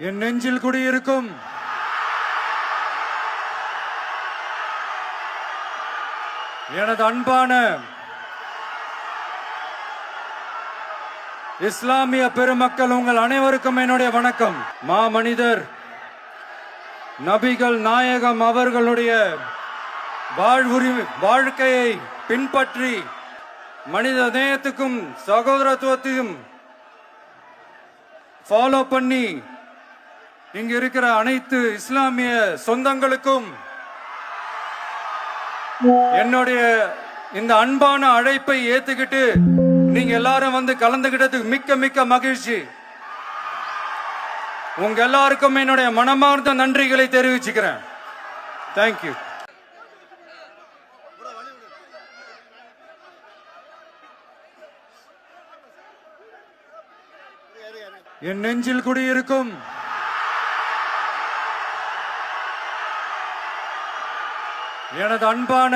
என் நெஞ்சில் குடியிருக்கும் எனது அன்பான இஸ்லாமிய பெருமக்கள், உங்கள் அனைவருக்கும் என்னுடைய வணக்கம். மாமனிதர் நபிகள் நாயகம் அவர்களுடைய வாழ்க்கையை பின்பற்றி மனித நேயத்துக்கும் சகோதரத்துவத்தையும் ஃபாலோ பண்ணி இங்க இருக்கிற அனைத்து இஸ்லாமிய சொந்தங்களுக்கும் என்னுடைய இந்த அன்பான அழைப்பை ஏத்துக்கிட்டு நீங்க எல்லாரும் வந்து கலந்துகிட்டதுக்கு மிக்க மிக்க மகிழ்ச்சி. உங்க எல்லாருக்கும் என்னுடைய மனமார்ந்த நன்றிகளை தெரிவிச்சுக்கிறேன். தேங்க்யூ. என் நெஞ்சில் குடியிருக்கும் எனது அன்பான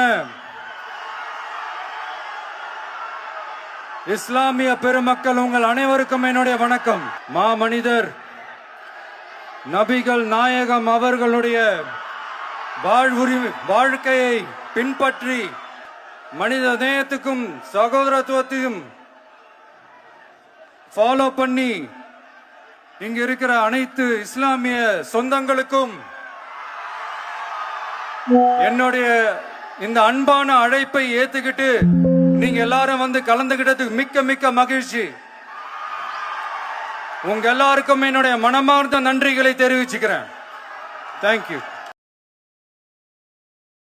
இஸ்லாமிய பெருமக்கள், உங்கள் அனைவருக்கும் என்னுடைய வணக்கம். மாமனிதர் நபிகள் நாயகம் அவர்களுடைய வாழ்க்கையை பின்பற்றி மனித நேயத்துக்கும் சகோதரத்துவத்தையும் ஃபாலோ பண்ணி இங்க இருக்கிற அனைத்து இஸ்லாமிய சொந்தங்களுக்கும் என்னுடைய இந்த அன்பான அழைப்பை ஏத்துக்கிட்டு நீங்க எல்லாரும் வந்து கலந்துகிட்டதுக்கு மிக்க மிக்க மகிழ்ச்சி. உங்க எல்லாருக்கும் என்னுடைய மனமார்ந்த நன்றிகளை தெரிவிச்சுக்கிறேன். தேங்க்யூ.